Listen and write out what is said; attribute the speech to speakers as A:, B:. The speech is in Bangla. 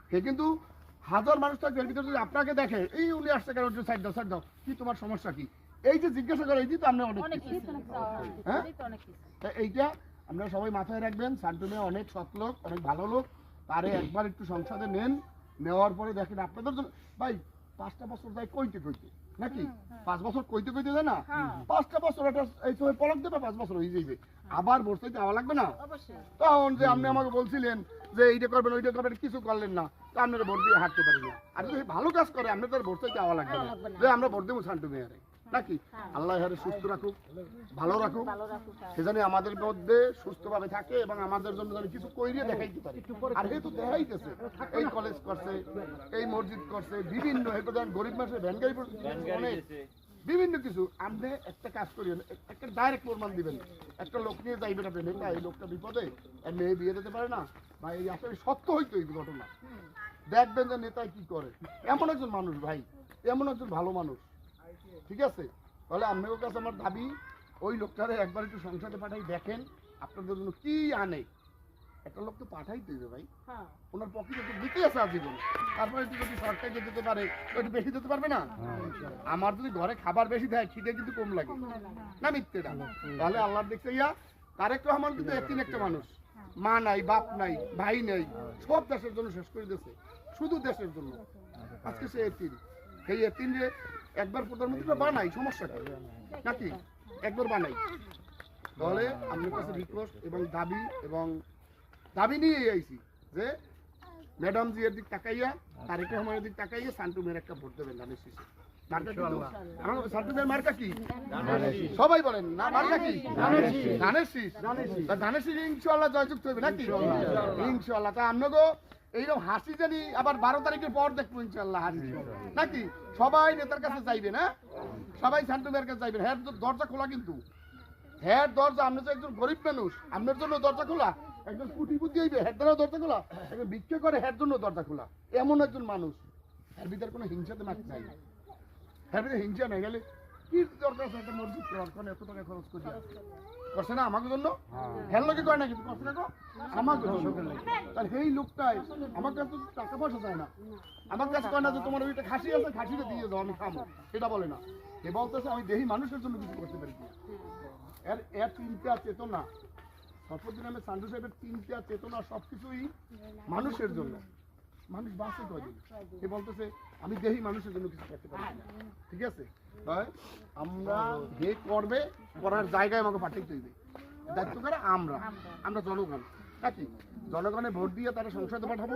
A: সে কিন্তু হাজার মানুষ থাকবে এর ভিতরে যদি আপনাকে দেখে এই উনি আসছে কেন সাইড দাও কি তোমার সমস্যা কি, এই যে জিজ্ঞাসা করে এই তো আমরা অনেক কিছু। হ্যাঁ এইটা আপনারা সবাই মাথায় রাখবেন। শান্তু মেয়ে অনেক সৎ লোক, অনেক ভালো লোক, তারে একবার একটু সংসদে নেন, নেওয়ার পরে দেখেন আপনাদের জন্য ভাই 5টা বছর যায় কইতে নাকি 5 বছর কইতে যায় না, 5টা বছর এটা এই সময় পলক দেবে 5 বছর হয়ে যাবে, আবার বসতে যাওয়া লাগবে না। তখন যে আপনি আমাকে বলছিলেন যে এইটা করবেন ওইটা করবেন কিছু করলেন না, তা আপনারা ভোট দিয়ে হাঁটতে পারি না। আর যদি ভালো কাজ করে আপনাদের বসতে যাওয়া লাগবে না, যে আমরা ভোট দেবো শান্তু মেয়ারে নাকি। আল্লাহ হারে সুস্থ রাখুক, ভালো রাখুক, সে জানি আমাদের মধ্যে সুস্থভাবে থাকে এবং আমাদের জন্য যেন কিছু কইরিয়ে দেখাইতে পারে। আর যেহেতু দেখাইতেছে এই কলেজ করছে, এই মসজিদ করছে, বিভিন্ন গরিব মানুষের ভ্যান গাড়ি অনেক বিভিন্ন কিছু। আপনি একটা কাজ করিবেন, একটা ডাইরেক্ট প্রমাণ দিবেন, একটা লোক নিয়ে যাইবেন আপনি, নেতা এই লোকটা বিপদে মেয়ে বিয়ে দিতে পারে না বা এই আসলে সত্য হইতো এই ঘটনা, দেখবেন যে নেতায় কি করে। এমন একজন মানুষ ভাই, এমন একজন ভালো মানুষ, ঠিক আছে। তাহলে আপনাদের কাছে আমার দাবি ওই লোকটারে একবার একটু সংসদে পাঠাই দেখেন আপনাদের জন্য কি আনে। একটা লোক তো পাঠাইতে হবে ভাই, ওনার পকেটে তো দিতে আছে আজীবন, তারপরে একটু যদি সরকারকে দিতে পারে একটু বেশি দিতে পারবে না। আমার যদি ঘরে খাবার বেশি দেয় খিদে কিন্তু কম লাগে না, মিথ্যেটা। তাহলে আল্লাহর দেখতে ইয়া তারেক রহমান কিন্তু একদিন একটা মানুষ, মা নাই, বাপ নাই, ভাই নাই, সব দেশের জন্য শেষ করে দিয়েছে, শুধু দেশের জন্য। আজকে সে এতিম, সেই এতিম যে একবার প্রধানমন্ত্রীটা বানাই সমস্যা নাকি, একবার বানাই। তাহলে আপনার কাছে রিকোয়েস্ট এবং দাবি নিয়ে আইছি যে ম্যাডাম জি এর দিক তাকাইয়া, তারেক রহমানের দিক তাকাইয়া শান্তু মেয়ের একটা ভোট দেবেন ধানের শীষে। শান্তু মেয়ের মার্কা কি সবাই বলেন না, মার্কা কি ধানের শীষ। ধানের শীষ ইনশাআল্লাহ জয়যুক্ত হবে নাকি ইনশাআল্লাহ। তা আপনাকে এইরকম হাসি জানি আবার 12 তারিখের পর দেখবো ইনশাআল্লাহ হাসি নাকি। সবাই নেতার কাছে যাইবে না, সবাই শান্তু মেয়ের কাছে যাইবেন। হ্যাঁ দরজা খোলা, কিন্তু হ্যাঁ দরজা, আপনি তো একজন গরিব মানুষ, আপনার জন্য দরজা খোলা। একজন কুটিপুতি হইবে হ্যার দ্বারা দরজা খোলা, একজন ভিক্ষা করে হ্যার জন্য দরজা খোলা। এমন একজন মানুষ, এর ভিতরে কোনো হিংসাতে মাছ নাই, এর ভিতরে হিংসা নাই। গেলে কি দরকার আছে একটা মসজিদ করার, কারণ এত টাকা খরচ করি করছে না আমাকে জন্য, হ্যার লোকে করে না কিন্তু করছে না আমার জন্য। তাহলে সেই লোকটাই আমার কাছে তো টাকা পয়সা চায় না, আমার কাছে কয় না যে তোমার ওইটা খাসি আছে খাসিটা দিয়ে যাও আমি খাবো, সেটা বলে না। এ বলতেছে আমি দেহি মানুষের জন্য কিছু করতে পারি। এর চিন্তা চেতনা, শপথ নামে শান্তু সাহেবের চিন্তা চেতনা সবকিছুই মানুষের জন্য। মানুষ বাঁচে কয়দিন, সে বলতেছে আমি দেহি মানুষের জন্য কিছু করতে পারি না। ঠিক আছে ভাই, আমরা যে করবে করার জায়গায় আমাকে পাঠাইতে হইবে, দায়িত্ব করে আমরা জনগণ নাকি, জনগণে ভোট দিয়ে তারা সংসদে পাঠাবো,